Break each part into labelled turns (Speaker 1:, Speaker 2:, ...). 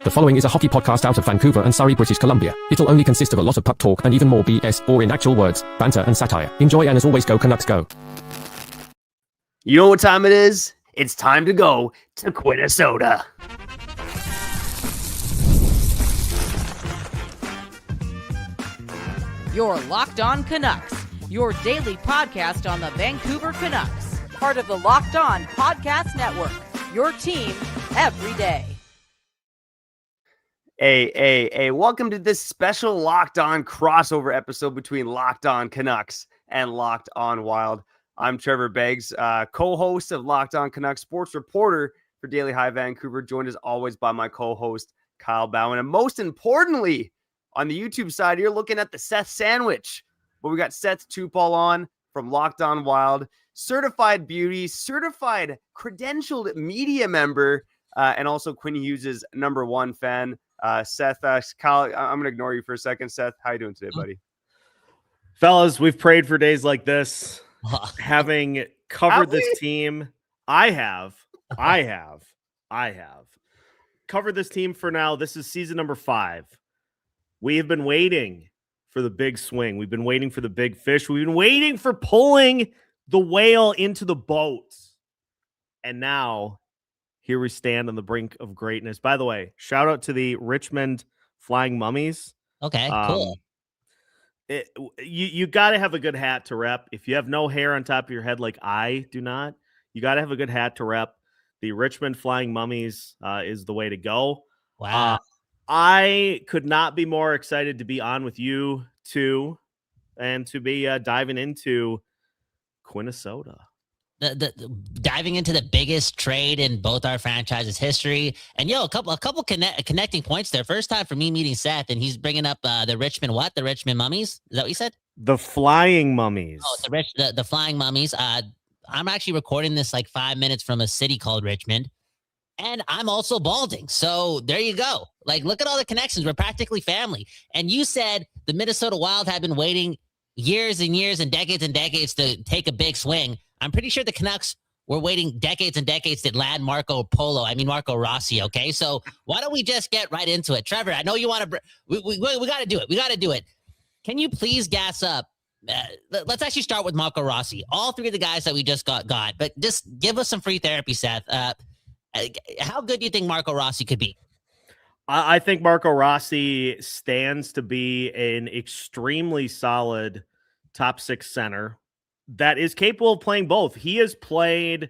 Speaker 1: The following is a hockey podcast out of Vancouver and Surrey, British Columbia. It'll only consist of a lot of puck talk and even more BS, or in actual words, banter and satire. Enjoy, and as always, go Canucks go.
Speaker 2: You know what time it is? It's time to go to Quinnesota.
Speaker 3: Your Locked On Canucks, your daily podcast on the Vancouver Canucks. Part of the Locked On Podcast Network, your team every day.
Speaker 2: Hey, welcome to this special Locked On crossover episode between Locked On Canucks and Locked On Wild. I'm Trevor Beggs, co-host of Locked On Canucks, sports reporter for Daily High Vancouver, joined as always by my co-host, Kyle Bhawan. And most importantly, on the YouTube side, you're looking at the Seth sandwich, but we got Seth Toupal on from Locked On Wild, certified beauty, certified credentialed media member, and also Quinn Hughes' #1 fan. Seth, Kyle, I'm going to ignore you for a second. Seth, how you doing today, buddy?
Speaker 4: Fellas, we've prayed for days like this. Having covered this team, I have covered this team for now. This is season number 5. We have been waiting for the big swing. We've been waiting for the big fish. We've been waiting for pulling the whale into the boat. And now here we stand on the brink of greatness. By the way, shout out to the Richmond Flying Mummies.
Speaker 5: Okay, cool.
Speaker 4: You got to have a good hat to rep. If you have no hair on top of your head like I do not, you got to have a good hat to rep. The Richmond Flying Mummies is the way to go.
Speaker 5: Wow.
Speaker 4: I could not be more excited to be on with you two and to be diving into Quinnesota.
Speaker 5: The diving into the biggest trade in both our franchises' history, and a couple connecting points there. First time for me meeting Seth, and he's bringing up the Richmond the Richmond Mummies. Is that what you said?
Speaker 4: The Flying Mummies.
Speaker 5: Oh, the Flying Mummies. I'm actually recording this like 5 minutes from a city called Richmond, and I'm also balding. So there you go. Like, look at all the connections. We're practically family. And you said the Minnesota Wild have been waiting years and years and decades to take a big swing. I'm pretty sure the Canucks were waiting decades and decades to land Marco Rossi, okay? So why don't we just get right into it? Trevor, I know you want to we got to do it. We got to do it. Can you please gas up? Let's actually start with Marco Rossi. All three of the guys that we just got, but just give us some free therapy, Seth. How good do you think Marco Rossi could be?
Speaker 4: I think Marco Rossi stands to be an extremely solid top 6 center that is capable of playing both. He's played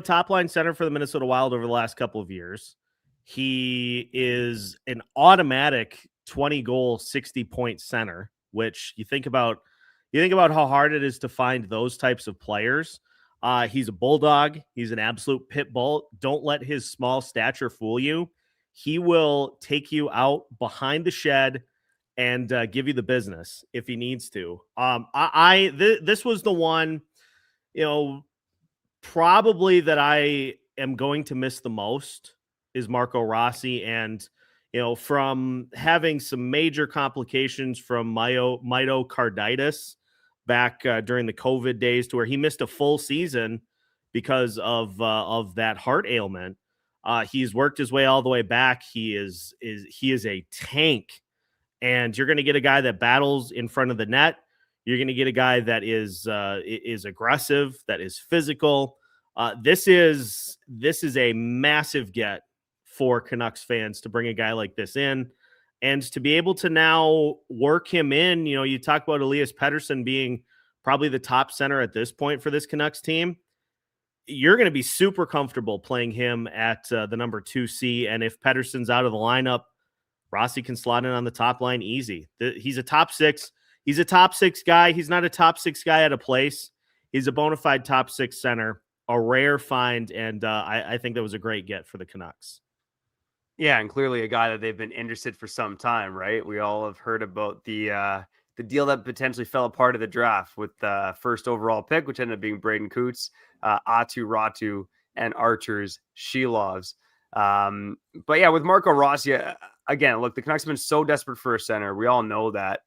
Speaker 4: top line center for the Minnesota Wild over the last couple of years. He is an automatic 20-goal, 60-point center, which you think about how hard it is to find those types of players. He's a bulldog. He's an absolute pit bull. Don't let his small stature fool you. He will take you out behind the shed and give you the business if he needs to. This was the one, probably that I am going to miss the most is Marco Rossi. And, from having some major complications from myocarditis back during the COVID days to where he missed a full season because of that heart ailment. He's worked his way all the way back. He is a tank. And you're going to get a guy that battles in front of the net. You're going to get a guy that is aggressive, that is physical. This is a massive get for Canucks fans to bring a guy like this in and to be able to now work him in. You talk about Elias Pettersson being probably the top center at this point for this Canucks team. You're going to be super comfortable playing him at the number 2C. And if Pettersson's out of the lineup, Rossi can slot in on the top line easy. He's a top 6. He's a top 6 guy. He's not a top 6 guy at a place. He's a bona fide top 6 center, a rare find, and I think that was a great get for the Canucks.
Speaker 2: Yeah, and clearly a guy that they've been interested for some time, right? We all have heard about the deal that potentially fell apart of the draft with the first overall pick, which ended up being Braden Coots, Atu Ratu, and Arturs Shilovs. But yeah, with Marco Rossi, again, look, the Canucks have been so desperate for a center. We all know that.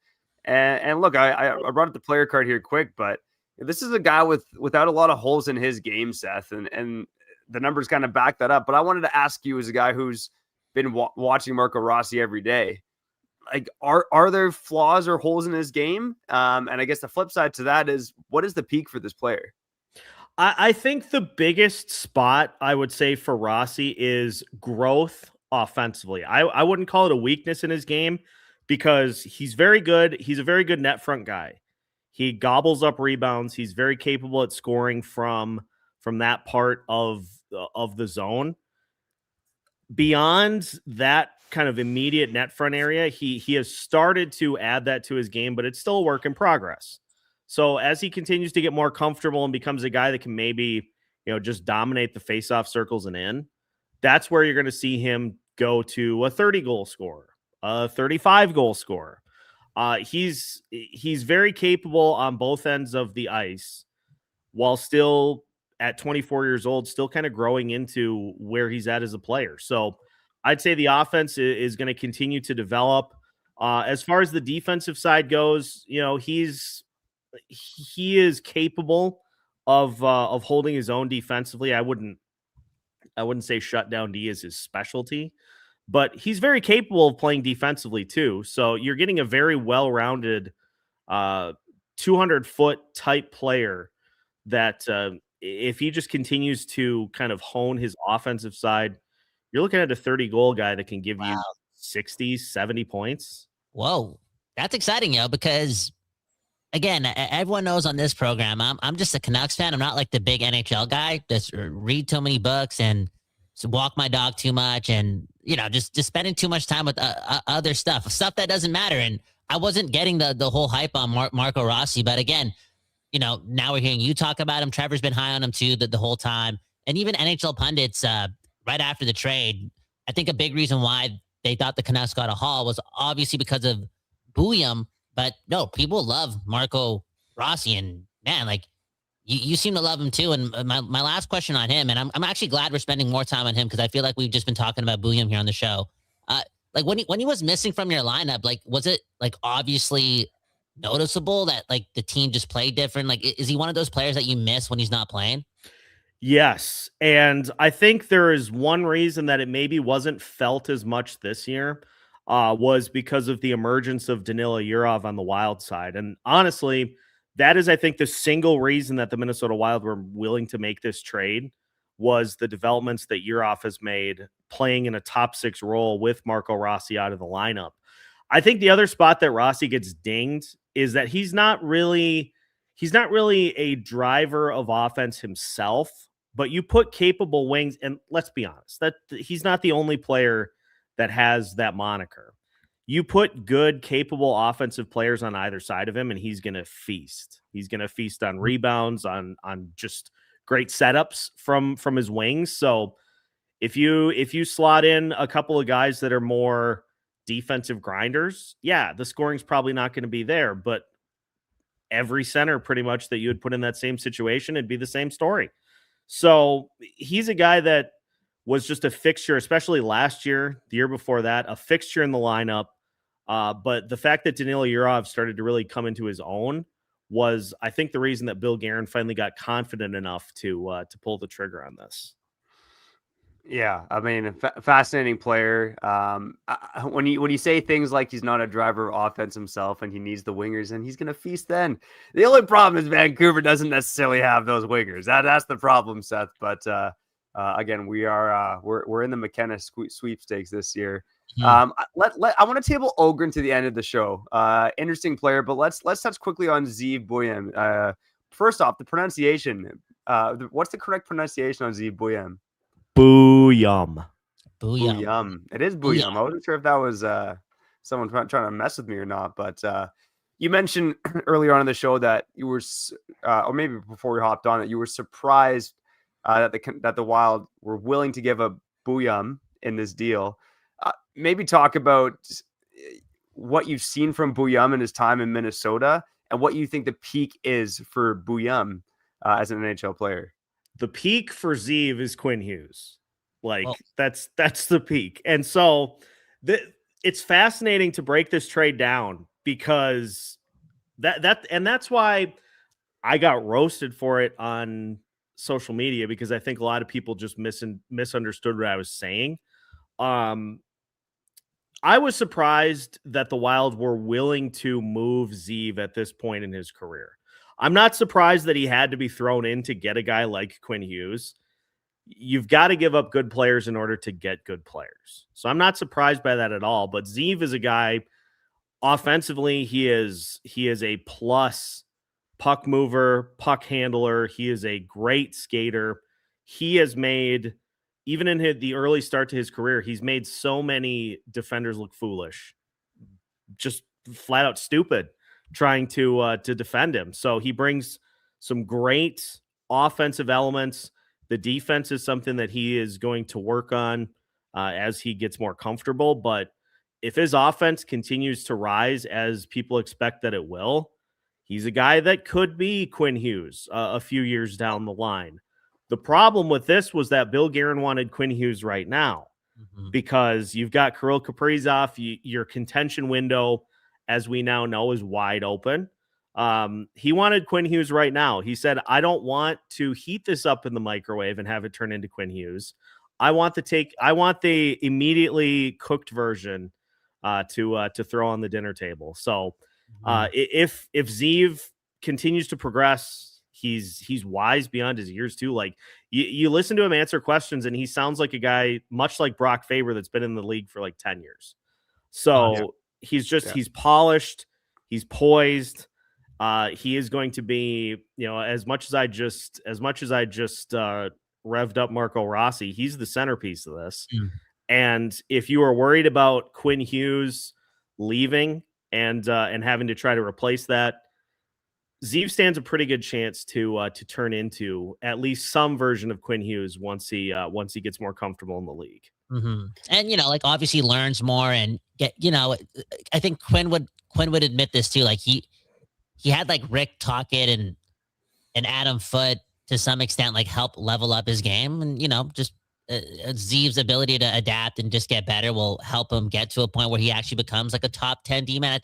Speaker 2: And look, I brought up the player card here quick, but this is a guy without a lot of holes in his game, Seth, and the numbers kind of back that up. But I wanted to ask you, as a guy who's been watching Marco Rossi every day. Like, are there flaws or holes in his game? And I guess the flip side to that is, what is the peak for this player?
Speaker 4: I think the biggest spot I would say for Rossi is growth offensively. I wouldn't call it a weakness in his game because he's very good. He's a very good net front guy. He gobbles up rebounds. He's very capable at scoring from that part of the zone. Beyond that kind of immediate net front area, he has started to add that to his game, but it's still a work in progress. So as he continues to get more comfortable and becomes a guy that can maybe, just dominate the faceoff circles and in, that's where you're going to see him go to a 30-goal scorer, a 35-goal scorer. He's very capable on both ends of the ice while still at 24 years old, still kind of growing into where he's at as a player. So I'd say the offense is going to continue to develop. As far as the defensive side goes, he is capable of holding his own defensively. I wouldn't say shutdown D is his specialty, but he's very capable of playing defensively too. So you're getting a very well-rounded 200-foot type player that if he just continues to kind of hone his offensive side, you're looking at a 30-goal guy that can give you 60, 70 points.
Speaker 5: Whoa, that's exciting, because again, everyone knows on this program, I'm just a Canucks fan. I'm not like the big NHL guy. Just read too many books and walk my dog too much, and just spending too much time with other stuff that doesn't matter. And I wasn't getting the whole hype on Marco Rossi, but again, now we're hearing you talk about him. Trevor's been high on him too the whole time, and even NHL pundits right after the trade. I think a big reason why they thought the Canucks got a haul was obviously because of Buium. But no, people love Marco Rossi, and man, like you seem to love him too. And my last question on him, and I'm actually glad we're spending more time on him because I feel like we've just been talking about Buium here on the show. Like when he was missing from your lineup, like was it like obviously noticeable that like the team just played different? Like is he one of those players that you miss when he's not playing?
Speaker 4: Yes, and I think there is one reason that it maybe wasn't felt as much this year. Was because of the emergence of Danila Yurov on the Wild side. And honestly, that is, I think, the single reason that the Minnesota Wild were willing to make this trade was the developments that Yurov has made playing in a top 6 role with Marco Rossi out of the lineup. I think the other spot that Rossi gets dinged is that he's not really a driver of offense himself, but you put capable wings, and let's be honest, that he's not the only player that has that moniker. You put good, capable offensive players on either side of him, and he's going to feast. He's going to feast on rebounds, on just great setups from his wings. So if you slot in a couple of guys that are more defensive grinders, yeah, the scoring's probably not going to be there, but every center pretty much that you would put in that same situation, it'd be the same story. So he's a guy that was just a fixture, especially last year, the year before that, a fixture in the lineup. But the fact that Danila Yurov started to really come into his own was, I think, the reason that Bill Guerin finally got confident enough to pull the trigger on this.
Speaker 2: Yeah, I mean, fascinating player. When you say things like he's not a driver of offense himself and he needs the wingers and he's going to feast, then the only problem is Vancouver doesn't necessarily have those wingers. That's the problem, Seth. But again, we're in the McKenna sweepstakes this year. I want to table Ogrren to the end of the show. Interesting player, but let's touch quickly on Zeev Buium. First off, the pronunciation. What's the correct pronunciation on Zeev Buium?
Speaker 4: Buium.
Speaker 2: It is Buium. I wasn't sure if that was someone trying to mess with me or not, but you mentioned earlier on in the show that you were, or maybe before we hopped on, that you were surprised that the Wild were willing to give a Buium in this deal. Maybe talk about what you've seen from Buium in his time in Minnesota and what you think the peak is for Buium as an NHL player.
Speaker 4: The peak for Zeev is Quinn Hughes. That's the peak. And so it's fascinating to break this trade down because that's why I got roasted for it on social media, because I think a lot of people just misunderstood what I was saying. I was surprised that the Wild were willing to move Zeev at this point in his career. I'm not surprised that he had to be thrown in to get a guy like Quinn Hughes. You've got to give up good players in order to get good players. So I'm not surprised by that at all. But Zeev is a guy, offensively, he is a plus puck mover, puck handler. He is a great skater. He has made, even in the early start to his career, he's made so many defenders look foolish, just flat out stupid, trying to defend him. So he brings some great offensive elements. The defense is something that he is going to work on as he gets more comfortable. But if his offense continues to rise as people expect that it will, he's a guy that could be Quinn Hughes a few years down the line. The problem with this was that Bill Guerin wanted Quinn Hughes right now because you've got Kirill Kaprizov. Your contention window, as we now know, is wide open. He wanted Quinn Hughes right now. He said, I don't want to heat this up in the microwave and have it turn into Quinn Hughes. I want the immediately cooked version to throw on the dinner table. So if Zeev continues to progress, he's wise beyond his years too. Like you listen to him answer questions and he sounds like a guy much like Brock Faber that's been in the league for like 10 years. So he's polished, he's poised. He is going to be, as much as I just revved up Marco Rossi, he's the centerpiece of this. And if you are worried about Quinn Hughes leaving and having to try to replace that, Zeev stands a pretty good chance to turn into at least some version of Quinn Hughes once he gets more comfortable in the league.
Speaker 5: And obviously learns more and I think Quinn would admit this too. Like he had like Rick Tocchet and Adam Foote to some extent like help level up his game, and just Zeev's ability to adapt and just get better will help him get to a point where he actually becomes like a top 10 D-man.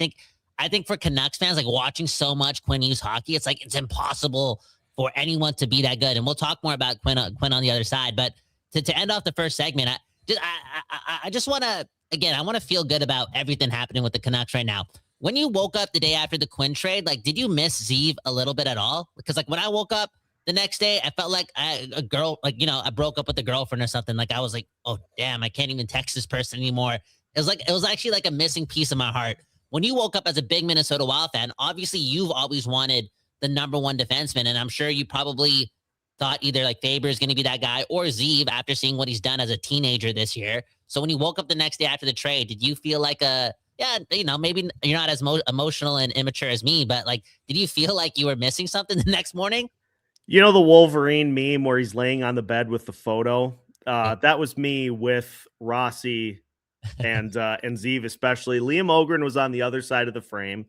Speaker 5: I think for Canucks fans, like watching so much Quinn Hughes hockey, it's like it's impossible for anyone to be that good. And we'll talk more about Quinn on the other side. But to end off the first segment, I just want to, again, I want to feel good about everything happening with the Canucks right now. When you woke up the day after the Quinn trade, like, did you miss Zeev a little bit at all? Because like when I woke up the next day, I felt like I broke up with a girlfriend or something. Like I was like, oh damn, I can't even text this person anymore. It was actually like a missing piece of my heart. When you woke up as a big Minnesota Wild fan, obviously you've always wanted the number one defenseman, and I'm sure you probably thought either like Faber is going to be that guy or Zeev after seeing what he's done as a teenager this year. So when you woke up the next day after the trade, did you feel like maybe you're not as emotional and immature as me, but like, did you feel like you were missing something the next morning?
Speaker 4: The Wolverine meme where he's laying on the bed with the photo? That was me with Rossi and Zeev, especially. Liam Öhgren was on the other side of the frame,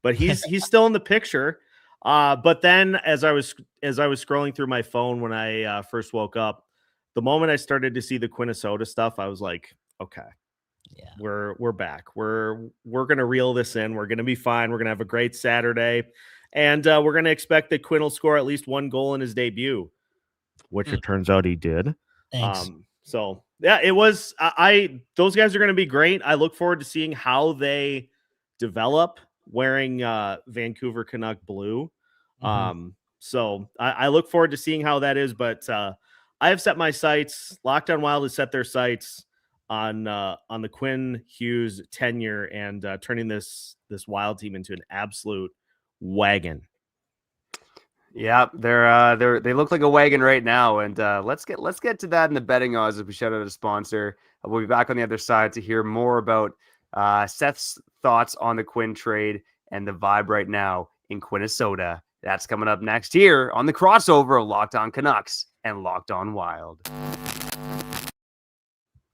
Speaker 4: but he's still in the picture. But then as I was scrolling through my phone when I first woke up, the moment I started to see the Quinnesota stuff, I was like, okay, yeah, we're back. We're gonna reel this in. We're gonna be fine. We're gonna have a great Saturday, and we're gonna expect that Quinn will score at least one goal in his debut, which it turns out he did.
Speaker 5: Thanks.
Speaker 4: So yeah, it was. Those guys are gonna be great. I look forward to seeing how they develop wearing Vancouver Canuck blue. So I look forward to seeing how that is. But I have set my sights. Locked On Wild has set their sights on the Quinn Hughes tenure and turning this Wild team into an absolute wagon.
Speaker 2: Yeah, they look like a wagon right now, and let's get to that in the betting odds as we shout out a sponsor. We'll be back on the other side to hear more about Seth's thoughts on the Quinn trade and the vibe right now in Quinnesota. That's coming up next here on the crossover of Locked On Canucks and Locked On Wild.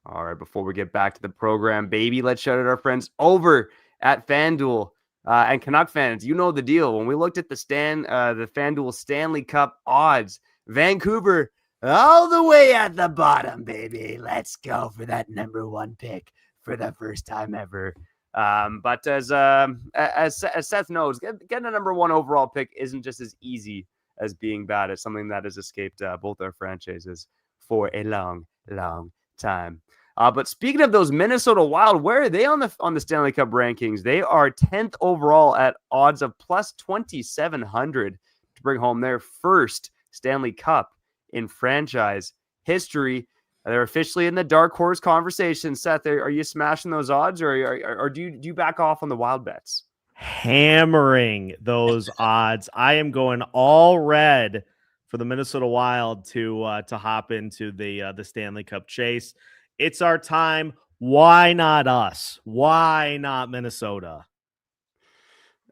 Speaker 2: All right, before we get back to the program, baby, let's shout out our friends over at FanDuel. And Canuck fans, you know the deal. When we looked at the FanDuel Stanley Cup odds, Vancouver all the way at the bottom, baby. Let's go for that number one pick for the first time ever. But as Seth knows, getting a number one overall pick isn't just as easy as being bad. It's something that has escaped both our franchises for a long, long time. But speaking of those Minnesota Wild, where are they on the Stanley Cup rankings? They are 10th overall at odds of plus 2,700 to bring home their first Stanley Cup in franchise history. They're officially in the dark horse conversation. Seth, are you smashing those odds, or do you back off on the Wild bets?
Speaker 4: Hammering those odds. I am going all red for the Minnesota Wild to hop into the Stanley Cup chase. It's our time. Why not us? Why not Minnesota?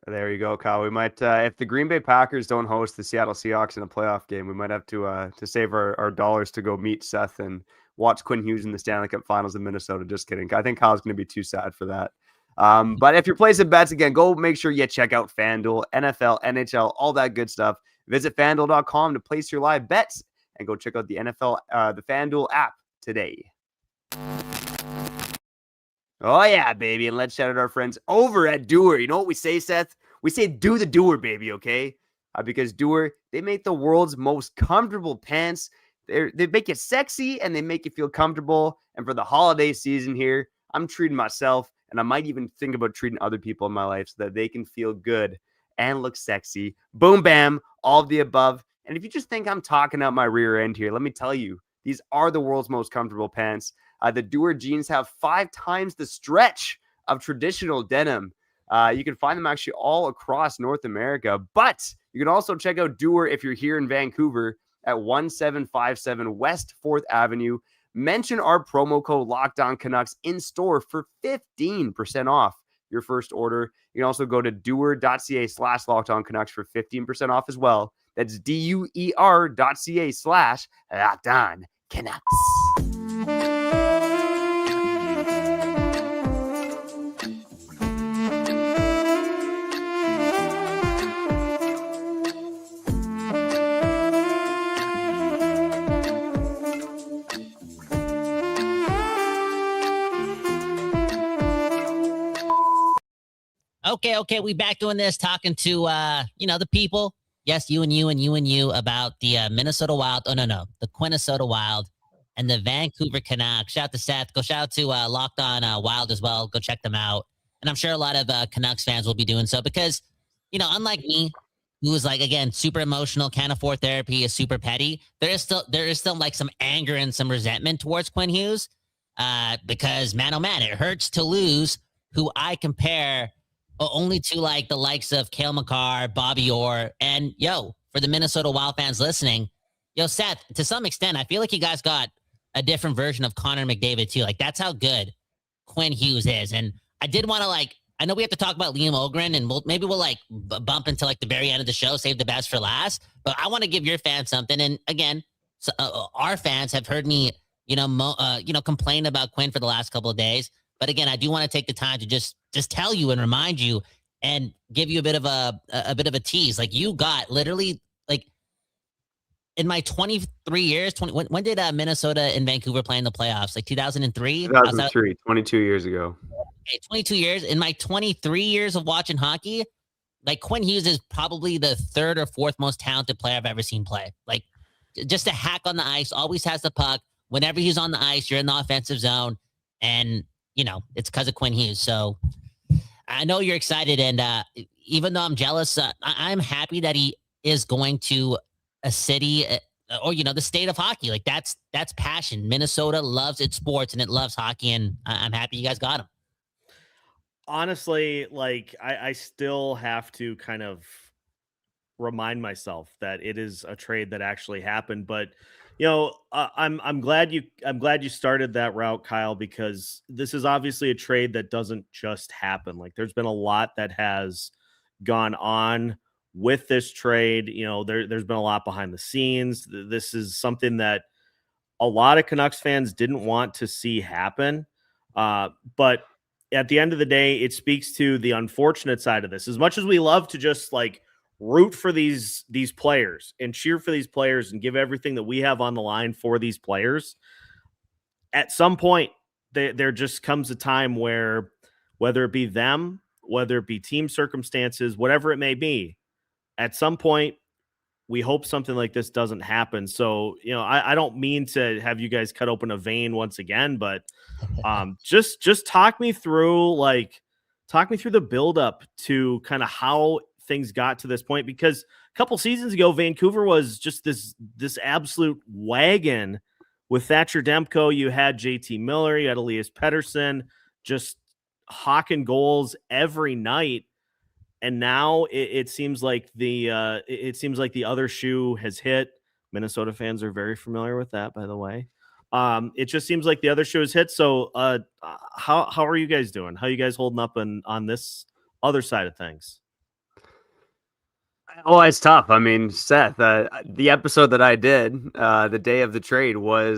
Speaker 2: There you go, Kyle. We might, if the Green Bay Packers don't host the Seattle Seahawks in a playoff game, we might have to save our dollars to go meet Seth and watch Quinn Hughes in the Stanley Cup Finals in Minnesota. Just kidding. I think Kyle's going to be too sad for that. But if you're placing bets, again, go make sure you check out FanDuel, NFL, NHL, all that good stuff. Visit FanDuel.com to place your live bets and go check out the the FanDuel app today. Oh, yeah, baby. And let's shout out our friends over at Doer. You know what we say, Seth? We say do the Doer, baby, okay? Because Doer, they make the world's most comfortable pants. They make it sexy and they make you feel comfortable. And for the holiday season here, I'm treating myself, and I might even think about treating other people in my life so that they can feel good and look sexy. Boom, bam, all of the above. And if you just think I'm talking out my rear end here, let me tell you, these are the world's most comfortable pants. The Doer jeans have 5 times the stretch of traditional denim. You can find them actually all across North America, but you can also check out Doer if you're here in Vancouver at 1757 West 4th Avenue. Mention our promo code Locked On Canucks in store for 15% off your first order. You can also go to doer.ca/Locked On Canucks for 15% off as well. That's DUER.ca/Locked On Canucks.
Speaker 5: Okay. We back doing this, talking to, the people. Yes, you about the Minnesota Wild. Oh, no, the Quinnesota Wild and the Vancouver Canucks. Shout out to Seth. Go shout out to Locked On Wild as well. Go check them out. And I'm sure a lot of Canucks fans will be doing so because, unlike me, who is like, again, super emotional, can't afford therapy, is super petty. There is still like some anger and some resentment towards Quinn Hughes because, man, oh, man, it hurts to lose who I compare only to like the likes of Cale Makar, Bobby Orr, and for the Minnesota Wild fans listening, Seth, to some extent, I feel like you guys got a different version of Connor McDavid too. Like that's how good Quinn Hughes is. And I did want to I know we have to talk about Liam Öhgren and we'll bump into like the very end of the show, save the best for last. But I want to give your fans something. And again, our fans have heard me, complain about Quinn for the last couple of days. But again, I do want to take the time to just tell you and remind you and give you a bit of a tease. Like you got literally like in my 23 years, when did Minnesota and Vancouver play in the playoffs? Like 2003?
Speaker 2: 2003, 22 years ago.
Speaker 5: Okay, 22 years. In my 23 years of watching hockey, like Quinn Hughes is probably the 3rd or 4th most talented player I've ever seen play. Like just a hack on the ice, always has the puck. Whenever he's on the ice, you're in the offensive zone. And it's because of Quinn Hughes. So I know you're excited. And even though I'm jealous, I'm happy that he is going to a city or, the state of hockey. Like that's passion. Minnesota loves its sports and it loves hockey. And I'm happy you guys got him.
Speaker 4: Honestly, I still have to kind of remind myself that it is a trade that actually happened. But I'm glad you started that route, Kyle, because this is obviously a trade that doesn't just happen. Like there's been a lot that has gone on with this trade. There's been a lot behind the scenes. This is something that a lot of Canucks fans didn't want to see happen. But at the end of the day, it speaks to the unfortunate side of this. As much as we love to just root for these players and cheer for these players and give everything that we have on the line for these players, at some point there just comes a time where, whether it be them, whether it be team circumstances, whatever it may be, at some point we hope something like this doesn't happen. So, I don't mean to have you guys cut open a vein once again, but just talk me through the buildup to kind of how things got to this point, because a couple seasons ago, Vancouver was just this absolute wagon with Thatcher Demko. You had JT Miller, you had Elias Pettersson, just hawking goals every night. And now it seems like the other shoe has hit. Minnesota fans are very familiar with that, by the way. It just seems like the other shoe has hit. So how are you guys doing? How are you guys holding up on this other side of things?
Speaker 2: Oh, it's tough. I mean, Seth, the episode that I did the day of the trade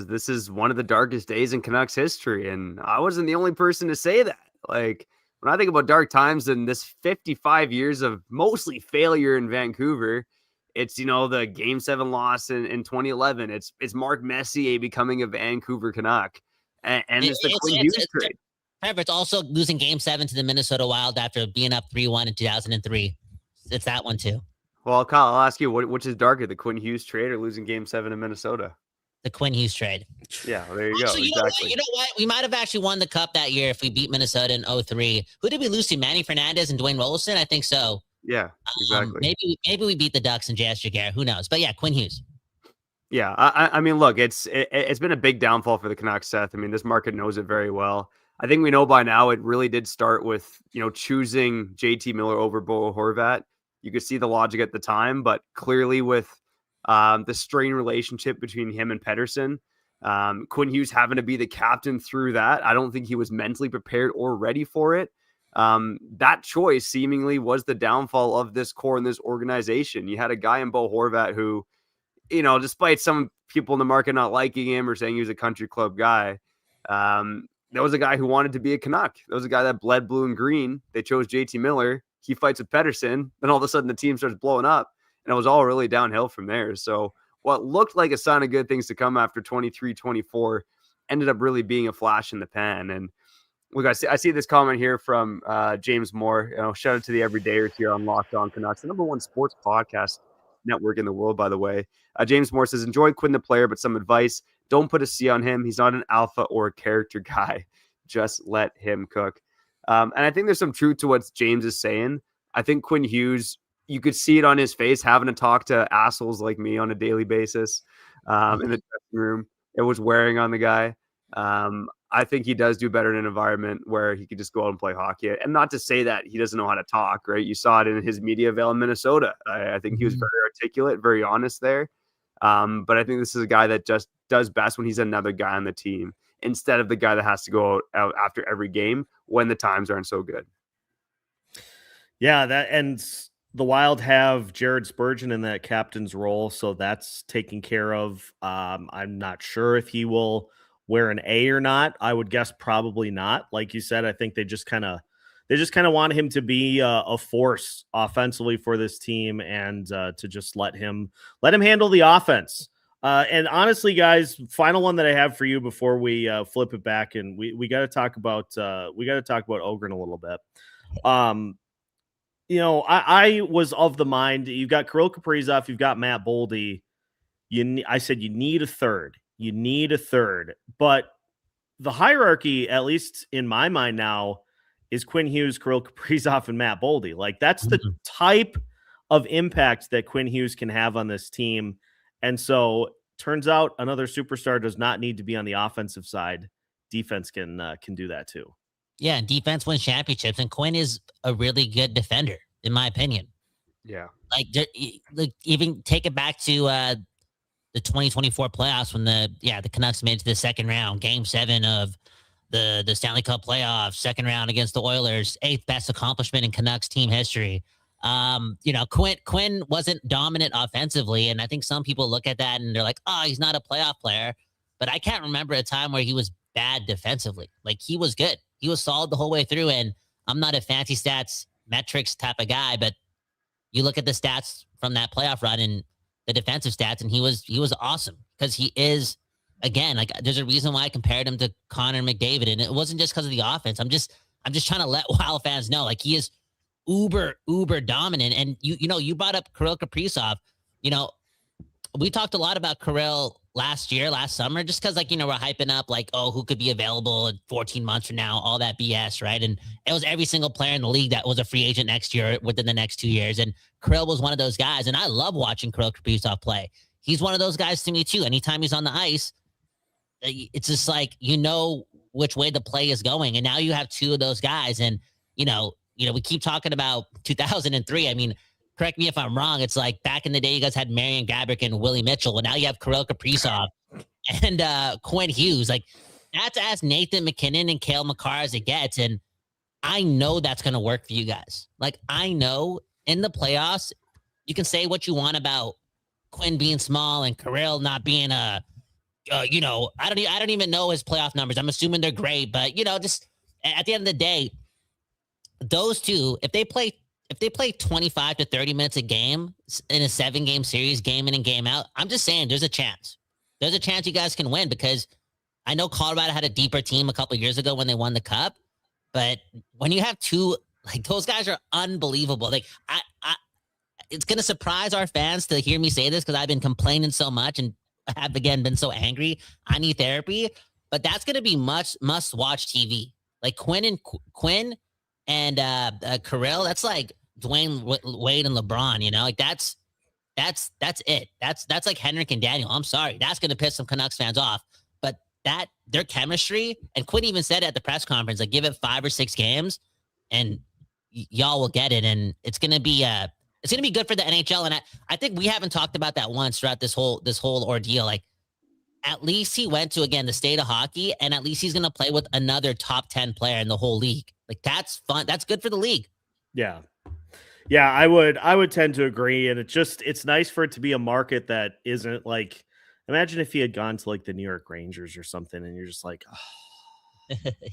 Speaker 2: this is one of the darkest days in Canucks history. And I wasn't the only person to say that. Like, when I think about dark times and this 55 years of mostly failure in Vancouver, it's, the Game 7 loss in 2011. It's Mark Messier becoming a Vancouver Canuck. And it's the Quinn Hughes trade.
Speaker 5: It's also losing Game 7 to the Minnesota Wild after being up 3-1 in 2003. It's that one too.
Speaker 2: Well, Kyle, I'll ask you, which is darker, the Quinn Hughes trade or losing Game 7 in Minnesota?
Speaker 5: The Quinn Hughes trade.
Speaker 2: Yeah, well, there you go.
Speaker 5: Exactly.
Speaker 2: You
Speaker 5: know what? We might have actually won the cup that year if we beat Minnesota in 2003. Who did we lose to? Manny Fernandez and Dwayne Rollison? I think so.
Speaker 2: Yeah, exactly.
Speaker 5: Maybe we beat the Ducks and J.S. Jaguar. Who knows? But yeah, Quinn Hughes.
Speaker 2: Yeah, I mean, look, it's been a big downfall for the Canucks, Seth. I mean, this market knows it very well. I think we know by now it really did start with, choosing JT Miller over Bo Horvat. You could see the logic at the time, but clearly with the strained relationship between him and Pettersson, Quinn Hughes having to be the captain through that, I don't think he was mentally prepared or ready for it. That choice seemingly was the downfall of this core and this organization. You had a guy in Bo Horvat who, despite some people in the market not liking him or saying he was a country club guy, that was a guy who wanted to be a Canuck. That was a guy that bled blue and green. They chose JT Miller. He fights with Pettersson. Then all of a sudden the team starts blowing up, and it was all really downhill from there. So what looked like a sign of good things to come after 23-24 ended up really being a flash in the pan. And look, I see this comment here from James Moore. Shout out to the Everydayers here on Locked On Canucks, the #1 sports podcast network in the world, by the way. James Moore says, enjoy Quinn the player, but some advice. Don't put a C on him. He's not an alpha or a character guy. Just let him cook. And I think there's some truth to what James is saying. I think Quinn Hughes, you could see it on his face, having to talk to assholes like me on a daily basis in the dressing room. It was wearing on the guy. I think he does do better in an environment where he could just go out and play hockey. And not to say that he doesn't know how to talk, right? You saw it in his media avail in Minnesota. I think he was very articulate, very honest there. But I think this is a guy that just does best when he's another guy on the team instead of the guy that has to go out after every game when the times aren't so good.
Speaker 4: Yeah, and the Wild have Jared Spurgeon in that captain's role, so that's taken care of. I'm not sure if he will wear an A or not. I would guess probably not. Like you said, I think they just kind of want him to be a force offensively for this team and to just let him handle the offense. And honestly, guys, final one that I have for you before we flip it back, and we got to talk about Ogrren a little bit. I was of the mind, you've got Kirill Kaprizov, you've got Matt Boldy. I said you need a third. You need a third. But the hierarchy, at least in my mind now, is Quinn Hughes, Kirill Kaprizov, and Matt Boldy. Like, that's the type of impact that Quinn Hughes can have on this team. And so turns out another superstar does not need to be on the offensive side. Defense can do that too.
Speaker 5: Yeah, and defense wins championships, and Quinn is a really good defender, in my opinion.
Speaker 2: Yeah.
Speaker 5: Like even take it back to the 2024 playoffs when the Canucks made it to the second round, Game 7 of the Stanley Cup playoffs, second round against the Oilers, 8th best accomplishment in Canucks team history. Quinn wasn't dominant offensively, and I think some people look at that and they're like, oh, he's not a playoff player. But I can't remember a time where he was bad defensively. Like, he was good. He was solid the whole way through, and I'm not a fancy stats metrics type of guy, but you look at the stats from that playoff run and the defensive stats, and he was awesome because he is, again, like, there's a reason why I compared him to Connor McDavid, and it wasn't just because of the offense. I'm just trying to let Wild fans know, like, he is uber dominant. And you brought up Kirill Kaprizov. you know, we talked a lot about Kirill last summer, just because, like, you know, we're hyping up, like, oh, who could be available in 14 months from now, all that BS, right? And it was every single player in the league that was a free agent next year within the next 2 years. And Kirill was one of those guys. And I love watching Kirill Kaprizov play. He's one of those guys to me, too. Anytime he's on the ice, it's just like, you know which way the play is going. And now you have two of those guys. And, you know, we keep talking about 2003. I mean, correct me if I'm wrong. It's like back in the day, you guys had Marian Gaborik and Willie Mitchell. And now you have Kirill Kaprizov and Quinn Hughes. Like, that's as Nathan McKinnon and Cale Makar as it gets. And I know that's going to work for you guys. Like, I know in the playoffs, you can say what you want about Quinn being small and Kirill not being I don't even know his playoff numbers. I'm assuming they're great, but, you know, just at the end of the day, those two, if they play 25 to 30 minutes a game in a 7-game series, game in and game out, I'm just saying there's a chance. There's a chance you guys can win, because I know Colorado had a deeper team a couple of years ago when they won the cup, but when you have two, like, those guys are unbelievable. Like, it's going to surprise our fans to hear me say this, because I've been complaining so much and have, again, been so angry. I need therapy, but that's going to be must-watch TV. Like, Quinn and Kirill, that's like Dwayne Wade and LeBron, you know, like that's it. That's like Henrik and Daniel. I'm sorry. That's going to piss some Canucks fans off, but their chemistry, and Quinn even said it at the press conference, like, give it 5 or 6 games and y'all will get it. And it's going to be good for the NHL. And I think we haven't talked about that once throughout this whole ordeal. Like, at least he went to, again, the state of hockey, and at least he's going to play with another top 10 player in the whole league. Like, that's fun. That's good for the league.
Speaker 4: Yeah. Yeah, I would tend to agree. And it's nice for it to be a market that isn't like, imagine if he had gone to like the New York Rangers or something, and you're just like, oh,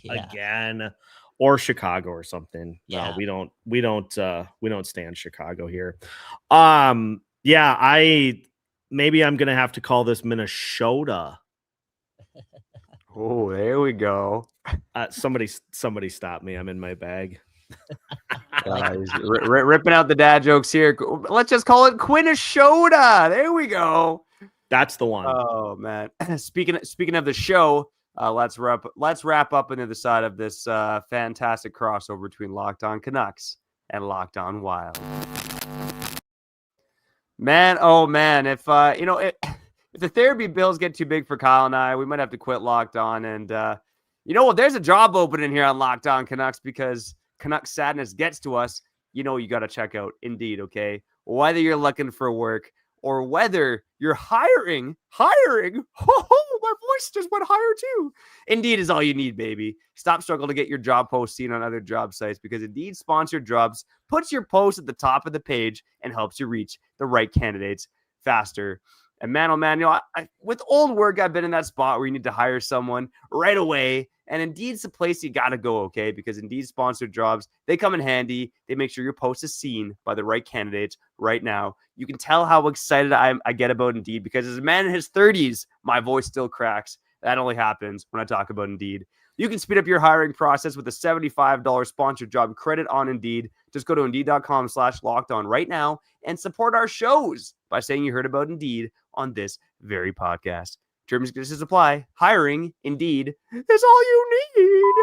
Speaker 5: Yeah.
Speaker 4: again, or Chicago or something.
Speaker 5: Yeah.
Speaker 4: No, we don't stand Chicago here. Yeah, maybe I'm going to have to call this Minnesota.
Speaker 2: Oh, there we go.
Speaker 4: Somebody stop me. I'm in my bag.
Speaker 2: He's ripping out the dad jokes here. Let's just call it Quinneshoda. There we go.
Speaker 4: That's the one.
Speaker 2: Oh, man. Speaking of the show, let's wrap up into the side of this fantastic crossover between Locked On Canucks and Locked On Wild. Man, oh man, if the therapy bills get too big for Kyle and I, we might have to quit Locked On. And there's a job opening here on Locked On Canucks, because Canucks sadness gets to us. You got to check out Indeed, okay? Whether you're looking for work or whether you're hiring. Oh, my voice just went higher too. Indeed is all you need, baby. Stop struggling to get your job post seen on other job sites, because Indeed sponsored jobs puts your post at the top of the page and helps you reach the right candidates faster. And man, oh man, with old work, I've been in that spot where you need to hire someone right away. And Indeed's the place you got to go, okay? Because Indeed sponsored jobs, they come in handy. They make sure your post is seen by the right candidates right now. You can tell how excited I get about Indeed, because as a man in his 30s, my voice still cracks. That only happens when I talk about Indeed. You can speed up your hiring process with a $75 sponsored job credit on Indeed. Just go to Indeed.com/lockedon right now and support our shows by saying you heard about Indeed on this very podcast. Terms and conditions apply. Hiring, Indeed, is all you need.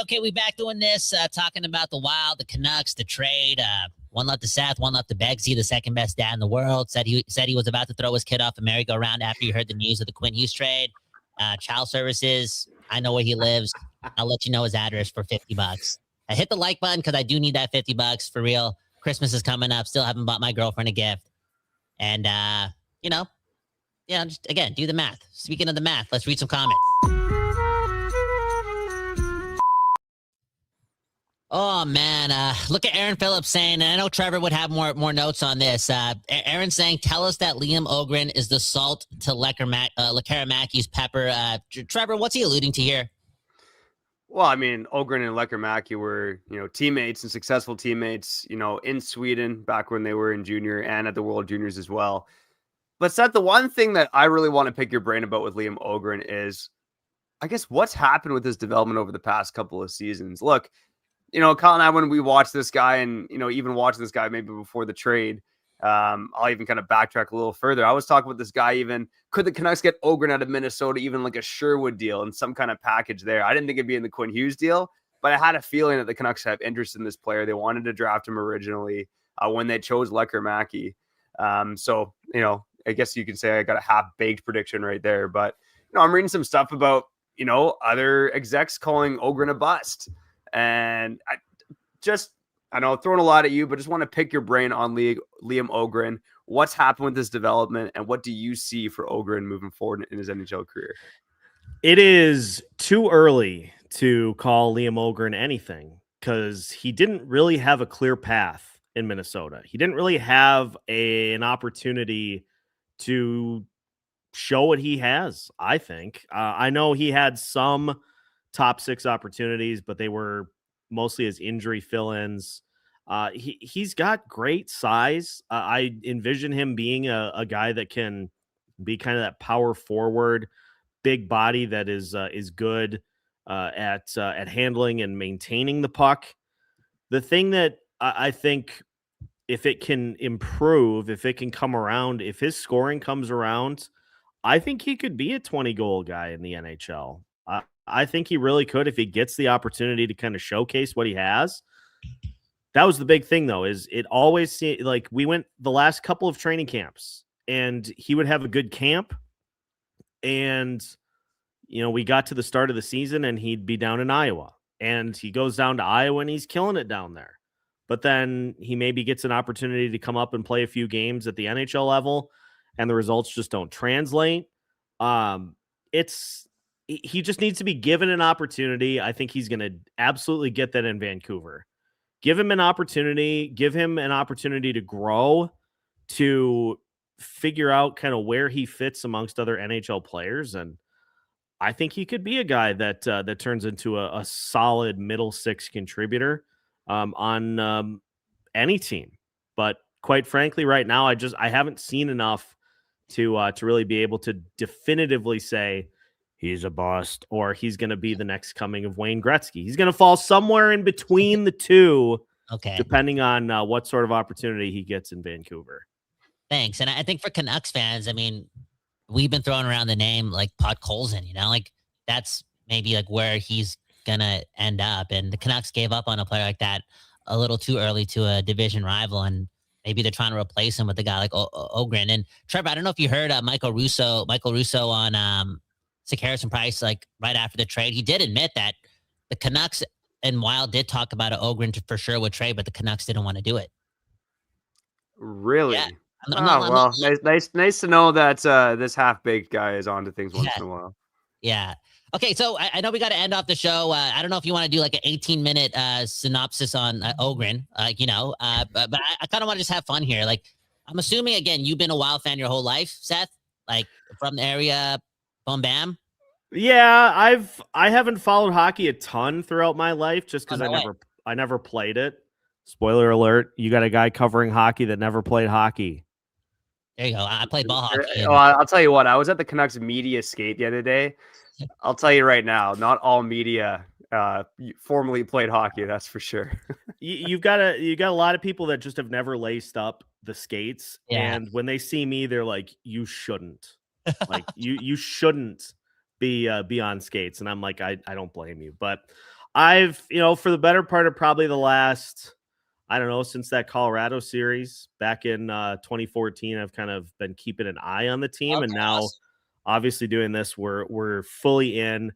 Speaker 5: Okay, we back doing this, talking about the Wild, the Canucks, the trade. One left to Seth, one left to Beggsy, the second best dad in the world. Said he was about to throw his kid off a merry-go-round after he heard the news of the Quinn Hughes trade. Child services, I know where he lives. I'll let you know his address for $50. I hit the like button because I do need that $50 for real. Christmas is coming up. Still haven't bought my girlfriend a gift. And, just, again, do the math. Speaking of the math, let's read some comments. Oh, man. Look at Aaron Phillips saying, and I know Trevor would have more notes on this. Aaron saying, tell us that Liam Öhgren is the salt to Lekkerimäki's pepper. Trevor, what's he alluding to here?
Speaker 2: Well, I mean, Ogrren and Lekkerimäki were, teammates and successful teammates, in Sweden back when they were in junior and at the World Juniors as well. But Seth, the one thing that I really want to pick your brain about with Liam Öhgren is, I guess, what's happened with his development over the past couple of seasons. Look, Kyle and I, when we watched this guy and, even watching this guy maybe before the trade, I'll even kind of backtrack a little further. I was talking with this guy even, could the Canucks get Ogrren out of Minnesota, even like a Sherwood deal and some kind of package there? I didn't think it'd be in the Quinn Hughes deal, but I had a feeling that the Canucks have interest in this player. They wanted to draft him originally when they chose Lekkerimäki. So, I guess you can say I got a half-baked prediction right there. But, I'm reading some stuff about, other execs calling Ogrren a bust. And I know I'm throwing a lot at you, but just want to pick your brain on Liam Öhgren. What's happened with his development, and what do you see for Öhgren moving forward in his NHL career?
Speaker 4: It is too early to call Liam Öhgren anything because he didn't really have a clear path in Minnesota. He didn't really have an opportunity to show what he has, I think. I know he had some top 6 opportunities, but they were mostly as injury fill-ins. He's got great size. I envision him being a guy that can be kind of that power forward, big body that is good at handling and maintaining the puck. The thing that I think, if it can improve, if it can come around, if his scoring comes around, I think he could be a 20-goal guy in the NHL. I think he really could if he gets the opportunity to kind of showcase what he has. That was the big thing, though, is it always seemed like we went the last couple of training camps and he would have a good camp. And, we got to the start of the season and he'd be down in Iowa, and he goes down to Iowa and he's killing it down there. But then he maybe gets an opportunity to come up and play a few games at the NHL level, and the results just don't translate. He just needs to be given an opportunity. I think he's going to absolutely get that in Vancouver. Give him an opportunity. Give him an opportunity to grow, to figure out kind of where he fits amongst other NHL players. And I think he could be a guy that turns into a solid middle 6 contributor on any team. But quite frankly, right now, I haven't seen enough to really be able to definitively say he's a bust or he's going to be the next coming of Wayne Gretzky. He's going to fall somewhere in between the two, depending on what sort of opportunity he gets in Vancouver.
Speaker 5: Thanks. And I think for Canucks fans, I mean, we've been throwing around the name like Podkolzin, like that's maybe like where he's going to end up. And the Canucks gave up on a player like that a little too early to a division rival. And maybe they're trying to replace him with a guy like Ogrren. And Trevor, I don't know if you heard Michael Russo on Sick Harrison Price, like right after the trade. He did admit that the Canucks and Wild did talk about Ogrren for sure would trade, but the Canucks didn't want to do it.
Speaker 2: Really? Yeah. Nice to know that this half-baked guy is onto things once in a while.
Speaker 5: Yeah. Okay, so I know we got to end off the show. I don't know if you want to do like an 18-minute synopsis on Ogrren, but I kind of want to just have fun here. Like, I'm assuming, again, you've been a Wild fan your whole life, Seth, like from the area, boom, bam.
Speaker 4: Yeah, I haven't followed hockey a ton throughout my life just because I never played it. Spoiler alert, you got a guy covering hockey that never played hocky.
Speaker 5: There you go. I played ball hockey.
Speaker 2: I'll tell you what, I was at the Canucks media skate the other day. I'll tell you right now, not all media formerly played hockey, that's for sure.
Speaker 4: you got a lot of people that just have never laced up the skates, and when they see me, they're like, "You shouldn't, like you shouldn't be on skates." And I'm like, I don't blame you, but I've for the better part of probably the last, I don't know, since that Colorado series back in 2014, I've kind of been keeping an eye on the team, and now obviously doing this, we're fully in.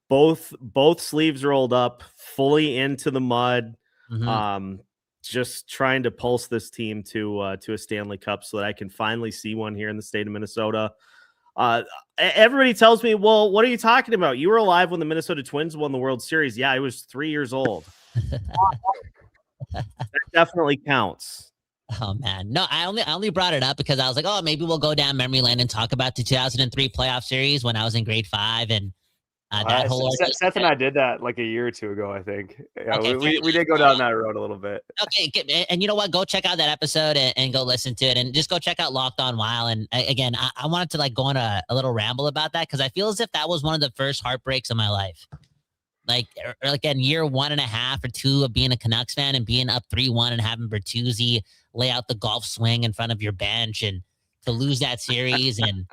Speaker 4: Both sleeves rolled up, fully into the mud. Mm-hmm. Just trying to pulse this team to a Stanley Cup so that I can finally see one here in the state of Minnesota. Everybody tells me, well, what are you talking about? You were alive when the Minnesota Twins won the World Series. Yeah, I was 3 years old. That definitely counts.
Speaker 5: Oh man, no, I only brought it up because I was like, oh, maybe we'll go down memory lane and talk about the 2003 playoff series when I was in grade 5, and That whole
Speaker 2: Seth and I did that like a year or two ago, I think. Yeah,
Speaker 5: Okay,
Speaker 2: we did go down that road a little bit.
Speaker 5: Okay, and you know what? Go check out that episode and go listen to it, and just go check out Locked On Wild. And again, I wanted to like go on a little ramble about that because I feel as if that was one of the first heartbreaks of my life. Like in year 1.5 or 2 of being a Canucks fan and being up 3-1 and having Bertuzzi lay out the golf swing in front of your bench and to lose that series. And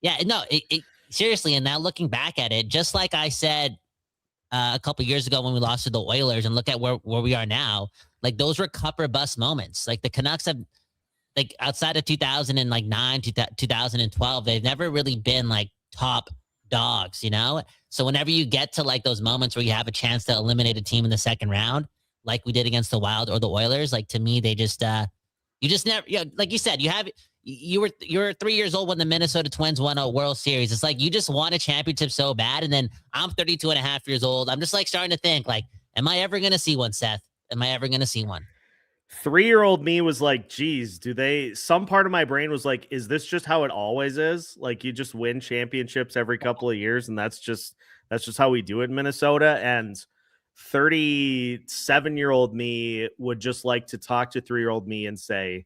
Speaker 5: yeah, no, it seriously. And now looking back at it, just like I said a couple years ago when we lost to the Oilers, and look at where we are now, like those were cup or bust moments. Like the Canucks have, like outside of 2009 to 2012, they've never really been like top dogs, you know? So whenever you get to like those moments where you have a chance to eliminate a team in the second round, like we did against the Wild or the Oilers, like to me, they just, you just never, like you said, you were 3 years old when the Minnesota Twins won a World Series. It's like you just won a championship so bad. And then I'm 32 and a half years old. I'm just like starting to think like, am I ever going to see one, Seth? Am I ever going to see one?
Speaker 4: 3-year-old me was like, geez, some part of my brain was like, is this just how it always is? Like you just win championships every couple of years. And that's just how we do it in Minnesota. And 37-year-old me would just like to talk to 3-year-old me and say,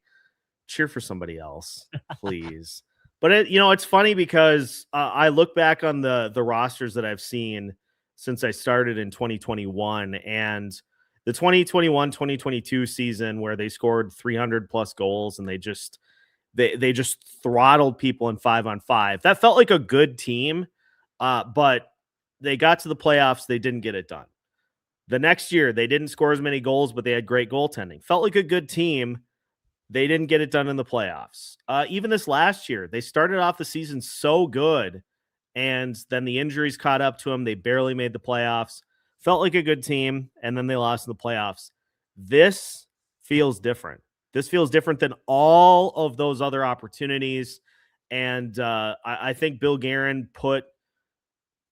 Speaker 4: cheer for somebody else, please. But it's funny because I look back on the rosters that I've seen since I started in 2021, and the 2021-2022 season where they scored 300 plus goals and they just throttled people in 5-on-5. That felt like a good team, but they got to the playoffs. They didn't get it done. The next year, they didn't score as many goals, but they had great goaltending. Felt like a good team. They didn't get it done in the playoffs. Even this last year, they started off the season so good, and then the injuries caught up to them. They barely made the playoffs. Felt like a good team, and then they lost in the playoffs. This feels different. This feels different than all of those other opportunities, and I think Bill Guerin put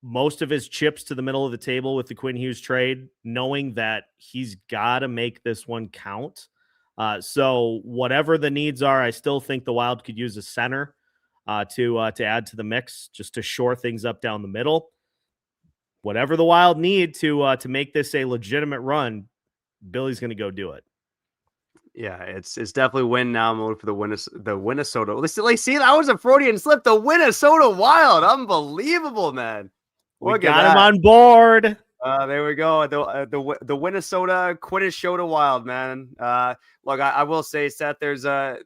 Speaker 4: most of his chips to the middle of the table with the Quinn Hughes trade, knowing that he's got to make this one count. So whatever the needs are, I still think the Wild could use a center to add to the mix, just to shore things up down the middle. Whatever the Wild need to make this a legitimate run, Billy's going to go do it.
Speaker 2: Yeah, it's definitely win now mode for the Minnesota. Like, see, that was a Freudian slip. The Minnesota Wild, unbelievable, man.
Speaker 4: We got him on board.
Speaker 2: There we go. The Minnesota Quinnesota Wild, man. Look, I will say, Seth, there's a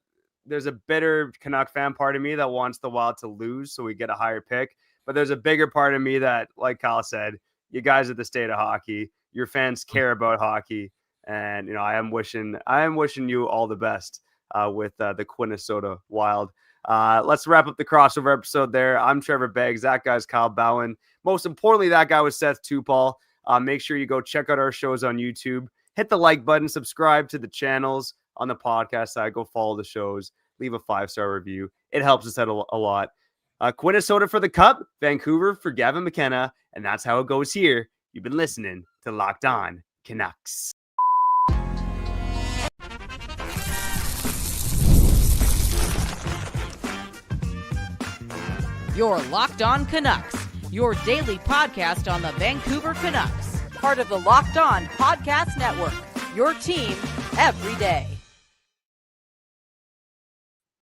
Speaker 2: bitter Canuck fan part of me that wants the Wild to lose so we get a higher pick. But there's a bigger part of me that, like Kyle said, you guys are the state of hockey. Your fans care about hockey, and I am wishing you all the best with the Quinnesota Wild. Let's wrap up the crossover episode there. I'm Trevor Beggs. That guy's Kyle Bhawan. Most importantly, that guy was Seth Toupal. Make sure you go check out our shows on YouTube. Hit the like button. Subscribe to the channels on the podcast side. Go follow the shows. Leave a 5-star review. It helps us out a lot. Quinnesota for the Cup. Vancouver for Gavin McKenna. And that's how it goes here. You've been listening to Locked On Canucks.
Speaker 3: Your Locked On Canucks, your daily podcast on the Vancouver Canucks, part of the Locked On Podcast Network, your team every day.